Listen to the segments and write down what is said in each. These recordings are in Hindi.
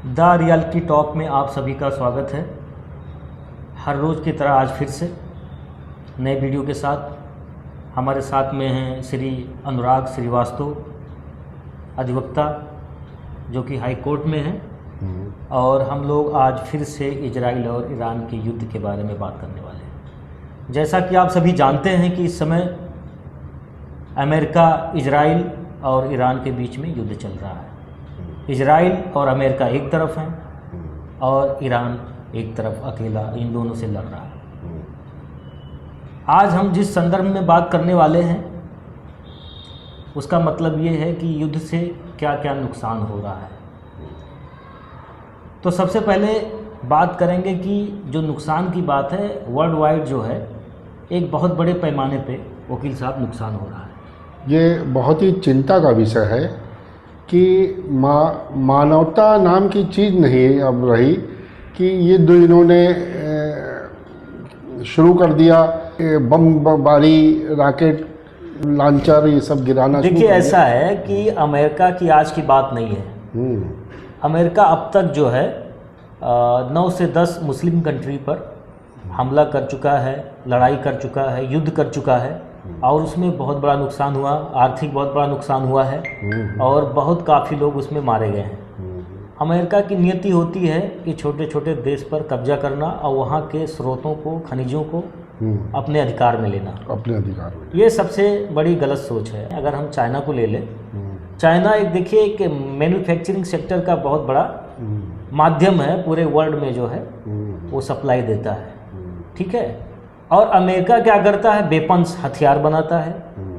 द रियलिटी टॉक में आप सभी का स्वागत है। हर रोज़ की तरह आज फिर से नए वीडियो के साथ हमारे साथ में हैं श्री अनुराग श्रीवास्तव, अधिवक्ता जो कि हाई कोर्ट में हैं, और हम लोग आज फिर से इजराइल और ईरान के युद्ध के बारे में बात करने वाले हैं। जैसा कि आप सभी जानते हैं कि इस समय अमेरिका, इजराइल और ईरान के बीच में युद्ध चल रहा है। इजराइल और अमेरिका एक तरफ हैं और ईरान एक तरफ अकेला इन दोनों से लड़ रहा है। आज हम जिस संदर्भ में बात करने वाले हैं उसका मतलब ये है कि युद्ध से क्या क्या नुकसान हो रहा है। तो सबसे पहले बात करेंगे कि जो नुकसान की बात है, वर्ल्ड वाइड जो है एक बहुत बड़े पैमाने पे वकील साहब नुकसान हो रहा है। ये बहुत ही चिंता का विषय है कि मानवता नाम की चीज़ नहीं अब रही कि ये दो इन्होंने शुरू कर दिया, बमबारी, रॉकेट लॉन्चर, ये सब गिराना। देखिए, ऐसा है कि अमेरिका की आज की बात नहीं है। अमेरिका अब तक जो है 9 से 10 मुस्लिम कंट्री पर हमला कर चुका है, लड़ाई कर चुका है, युद्ध कर चुका है, और उसमें बहुत बड़ा नुकसान हुआ, आर्थिक बहुत बड़ा नुकसान हुआ है और बहुत काफ़ी लोग उसमें मारे गए हैं। अमेरिका की नीति होती है कि छोटे छोटे देश पर कब्जा करना और वहाँ के स्रोतों को, खनिजों को अपने अधिकार में लेना। अपने अधिकार में ये सबसे बड़ी गलत सोच है। अगर हम चाइना को ले लें, चाइना एक देखिए कि मैन्युफैक्चरिंग सेक्टर का बहुत बड़ा माध्यम है, पूरे वर्ल्ड में जो है वो सप्लाई देता है, ठीक है। और अमेरिका क्या करता है, वेपन्स, हथियार बनाता है,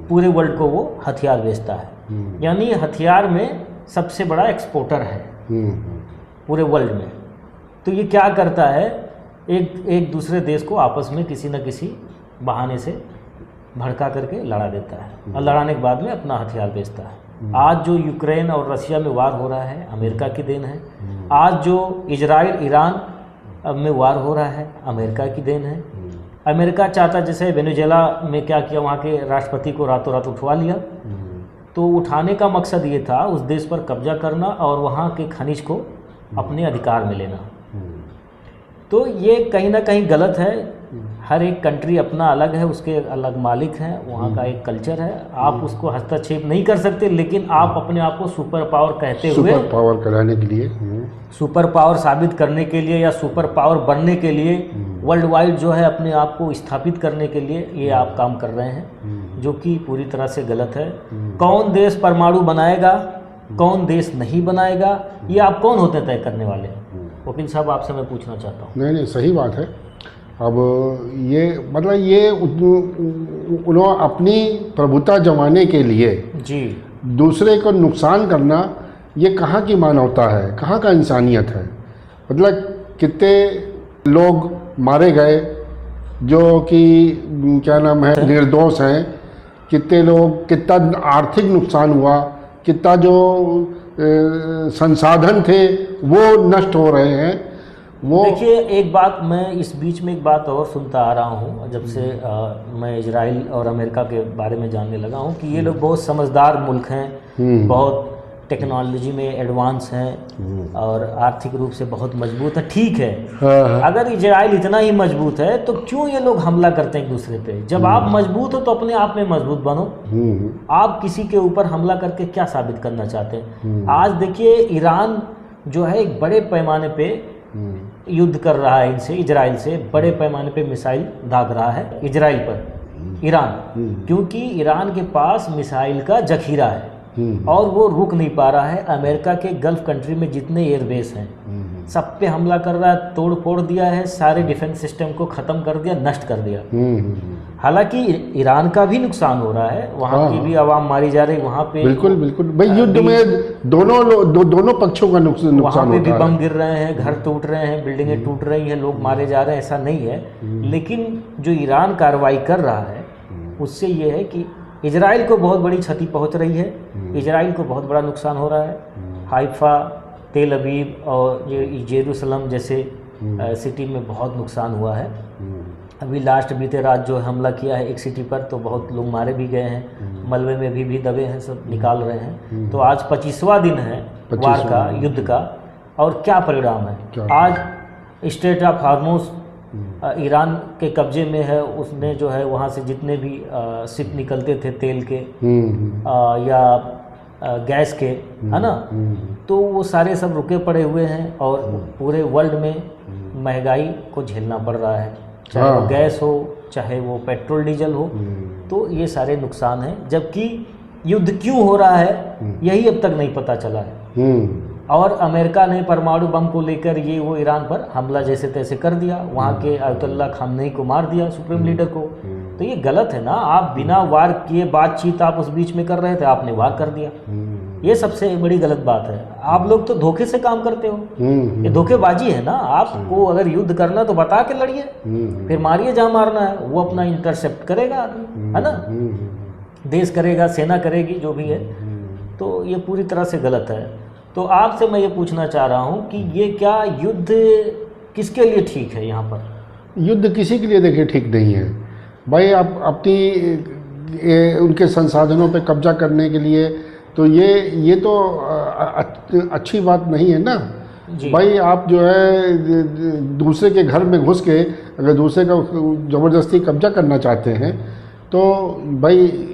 पूरे वर्ल्ड को वो हथियार बेचता है। यानी हथियार में सबसे बड़ा एक्सपोर्टर है पूरे वर्ल्ड में। तो ये क्या करता है, एक दूसरे देश को आपस में किसी न किसी बहाने से भड़का करके लड़ा देता है और लड़ाने के बाद में अपना हथियार बेचता है। आज जो यूक्रेन और रशिया में वार हो रहा है, अमेरिका की देन है। आज जो इजराइल ईरान में वार हो रहा है, अमेरिका की देन है। अमेरिका चाहता, जैसे वेनेजुएला में क्या किया, वहाँ के राष्ट्रपति को रातों रात उठवा लिया। तो उठाने का मकसद ये था उस देश पर कब्जा करना और वहाँ के खनिज को अपने अधिकार में लेना। तो ये कहीं ना कहीं गलत है। हर एक कंट्री अपना अलग है, उसके अलग मालिक हैं, वहाँ का एक कल्चर है। आप उसको हस्तक्षेप नहीं कर सकते, लेकिन आप अपने आप को सुपर पावर कहते हुए, सुपर पावर कराने के लिए, सुपर पावर साबित करने के लिए या सुपर पावर बनने के लिए, वर्ल्ड वाइड जो है अपने आप को स्थापित करने के लिए ये आप काम कर रहे हैं, जो कि पूरी तरह से गलत है। कौन देश परमाणु बनाएगा, कौन देश नहीं बनाएगा, ये आप कौन होते तय करने वाले? वकील साहब, आपसे मैं पूछना चाहता हूँ। नहीं, सही बात है। अब ये मतलब ये उन्होंने अपनी प्रभुता जमाने के लिए जी दूसरे को नुकसान करना, ये कहाँ की मानवता है, कहाँ का इंसानियत है? मतलब कितने लोग मारे गए जो कि क्या नाम है, निर्दोष हैं। कितने लोग, कितना आर्थिक नुकसान हुआ, कितना जो संसाधन थे वो नष्ट हो रहे हैं। वो देखिए, एक बात मैं इस बीच में एक बात और सुनता आ रहा हूँ जब से मैं इजराइल और अमेरिका के बारे में जानने लगा हूँ कि ये लोग बहुत समझदार मुल्क हैं, बहुत टेक्नोलॉजी में एडवांस हैं और आर्थिक रूप से बहुत मजबूत है। ठीक है, अगर इजराइल इतना ही मजबूत है तो क्यों ये लोग हमला करते हैं एक दूसरे पे? जब आप मजबूत हो तो अपने आप में मजबूत बनो। आप किसी के ऊपर हमला करके क्या साबित करना चाहते हैं? आज देखिए, ईरान जो है एक बड़े पैमाने पे युद्ध कर रहा है इनसे, इजराइल से बड़े पैमाने पे मिसाइल दाग रहा है इजराइल पर, ईरान, क्योंकि ईरान के पास मिसाइल का जखीरा है और वो रुक नहीं पा रहा है। अमेरिका के गल्फ कंट्री में जितने एयरबेस हैं सब पे हमला कर रहा है, तोड़ फोड़ दिया है, सारे डिफेंस सिस्टम को ख़त्म कर दिया, नष्ट कर दिया। हालांकि ईरान का भी नुकसान हो रहा है, वहाँ की भी आवाम मारी जा रही, वहाँ पे बिल्कुल भाई, युद्ध में दोनों पक्षों का नुकसान वहाँ पे भी बम गिर रहे हैं, घर टूट रहे हैं, बिल्डिंगें टूट रही हैं, लोग मारे जा रहे हैं, ऐसा नहीं है। लेकिन जो ईरान कार्रवाई कर रहा है उससे ये है कि इजराइल को बहुत बड़ी क्षति पहुँच रही है, इजराइल को बहुत बड़ा नुकसान हो रहा है। हाइफा, तेल अवीव और जेरूसलम जैसे सिटी में बहुत नुकसान हुआ है। अभी लास्ट बीते रात जो हमला किया है एक सिटी पर, तो बहुत लोग मारे भी गए हैं, मलबे में भी दबे हैं, सब निकाल रहे हैं। तो आज 25वां दिन है वार का, युद्ध का, और क्या परिणाम है। क्या आज स्ट्रेट ऑफ हार्मोस ईरान के कब्जे में है, उसने जो है वहाँ से जितने भी शिप निकलते थे तेल के या गैस के, है ना, तो वो सारे सब रुके पड़े हुए हैं और पूरे वर्ल्ड में महंगाई को झेलना पड़ रहा है, चाहे वो गैस हो चाहे वो पेट्रोल डीजल हो, तो ये सारे नुकसान हैं। जबकि युद्ध क्यों हो रहा है यही अब तक नहीं पता चला है। और अमेरिका ने परमाणु बम को लेकर ये वो ईरान पर हमला जैसे तैसे कर दिया, वहाँ के आयतुल्लाह खामनेई को मार दिया, सुप्रीम लीडर को। तो ये गलत है ना, आप बिना वार किए बातचीत आप उस बीच में कर रहे थे, आपने वार कर दिया, ये सबसे बड़ी गलत बात है। आप लोग तो धोखे से काम करते हो, ये धोखेबाजी है ना। आपको अगर युद्ध करना तो बता के लड़िए, फिर मारिए जहाँ मारना है, वो अपना इंटरसेप्ट करेगा आदमी, है ना, देश करेगा, सेना करेगी, जो भी है। तो ये पूरी तरह से गलत है। तो आपसे मैं ये पूछना चाह रहा हूँ कि ये क्या युद्ध किसके लिए ठीक है? यहाँ पर युद्ध किसी के लिए देखिए ठीक नहीं है भाई। आप अपनी उनके संसाधनों पे कब्जा करने के लिए, तो ये तो अच्छी बात नहीं है ना भाई। आप जो है दूसरे के घर में घुस के अगर दूसरे का ज़बरदस्ती कब्जा करना चाहते हैं तो भाई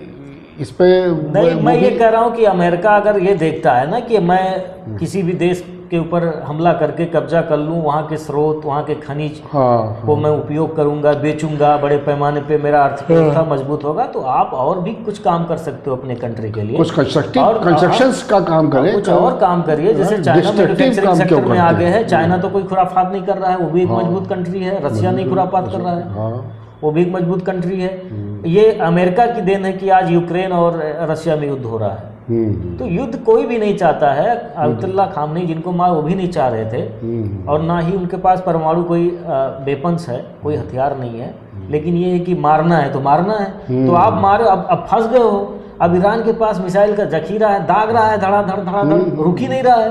इस पे नहीं, मैं ये कह रहा हूँ कि अमेरिका अगर ये देखता है ना कि मैं किसी भी देश के ऊपर हमला करके कब्जा कर लूँ, वहाँ के स्रोत, वहाँ के खनिज को मैं उपयोग करूँगा, बेचूंगा, बड़े पैमाने पे मेरा आर्थिक व्यवस्था मजबूत होगा, तो आप और भी कुछ काम कर सकते हो अपने कंट्री के लिए, कुछ कंस्ट्रक्शंस का काम करें, कुछ और काम करिए। जैसे चाइना मैन्युफैक्चरिंग सेक्टर में आगे है, चाइना तो कोई खुराफात नहीं कर रहा है, वो भी एक मजबूत कंट्री है। रसिया नहीं खुराफात कर रहा है, वो भी एक मजबूत कंट्री है। ये अमेरिका की देन है कि आज यूक्रेन और रशिया में युद्ध हो रहा है। तो युद्ध कोई भी नहीं चाहता है। आयतुल्लाह खामनेई जिनको मार वो भी नहीं चाह रहे थे, और ना ही उनके पास परमाणु कोई वेपन्स है, कोई हथियार नहीं है। लेकिन ये है कि मारना है तो मारना है, तो आप मारो। अब फंस गए हो। अब ईरान के पास मिसाइल का जखीरा है, दाग रहा है धड़ाधड़ धड़ाधड़, रुक ही नहीं रहा है,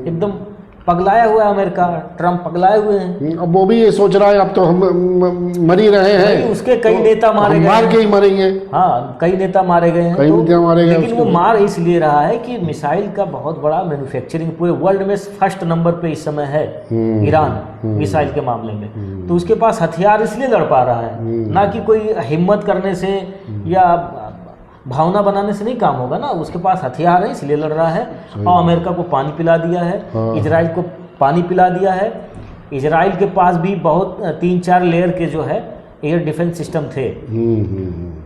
एकदम पगलाया हुआ है अमेरिका। ट्रम्प पगलाए हुए हैं। अब वो भी ये सोच रहा है अब तो हम मर ही रहे हैं, उसके कई नेता मारे गए, मार के ही मरेंगे। हाँ, कई नेता मारे गए हैं, कई नेता मारे गए। लेकिन वो मार इसलिए रहा है कि मिसाइल का बहुत बड़ा मैन्युफैक्चरिंग पूरे वर्ल्ड में फर्स्ट नंबर पे इस समय है ईरान मिसाइल के मामले में। तो उसके पास हथियार इसलिए लड़ पा रहा है, ना कि कोई हिम्मत करने से या भावना बनाने से नहीं काम होगा ना। उसके पास हथियार है इसलिए लड़ रहा है। और अमेरिका को पानी पिला दिया है, इजराइल को पानी पिला दिया है। इजराइल के पास भी बहुत 3-4 लेयर के जो है एयर डिफेंस सिस्टम थे,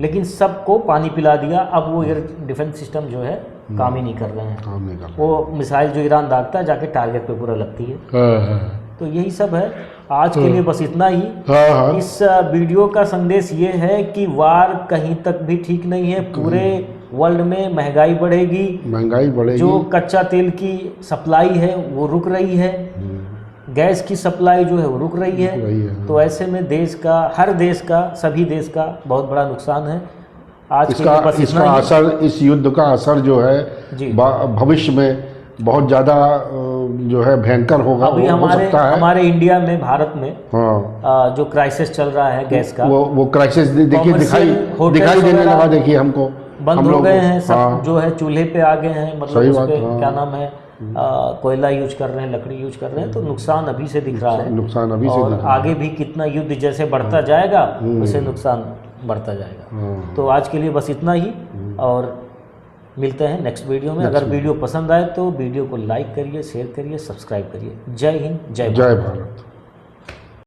लेकिन सबको पानी पिला दिया। अब वो एयर डिफेंस सिस्टम जो है काम ही नहीं कर रहे हैं। वो मिसाइल जो ईरान दागता है जाके टारगेट पे पूरा लगती है। तो यही सब है। आज के लिए बस इतना ही। इस वीडियो का संदेश ये है कि वार कहीं तक भी ठीक नहीं है। पूरे वर्ल्ड में महंगाई बढ़ेगी, जो कच्चा तेल की सप्लाई है वो रुक रही है, गैस की सप्लाई जो है वो रुक रही है। तो ऐसे में देश का, हर देश का, सभी देश का बहुत बड़ा नुकसान है। आज इसका असर, इस युद्ध का असर जो है भविष्य में बहुत ज़्यादा जो है भयंकर होगा। अभी हमारे इंडिया में, भारत में जो क्राइसिस चल रहा है गैस का, वो क्राइसिस देखिए दिखाई देने लगा। देखिए हमको बंद हो गए हैं सब, जो है चूल्हे पे आ गए हैं, मतलब उसपे क्या नाम है, कोयला यूज कर रहे हैं, लकड़ी यूज कर रहे हैं। तो नुकसान अभी से दिख रहा है, नुकसान अभी से, और आगे भी कितना युद्ध जैसे बढ़ता जाएगा वैसे नुकसान बढ़ता जाएगा। तो आज के लिए बस इतना ही, और मिलते हैं नेक्स्ट वीडियो में। अगर वीडियो पसंद आए तो वीडियो को लाइक करिए, शेयर करिए, सब्सक्राइब करिए। जय हिंद, जय भारत।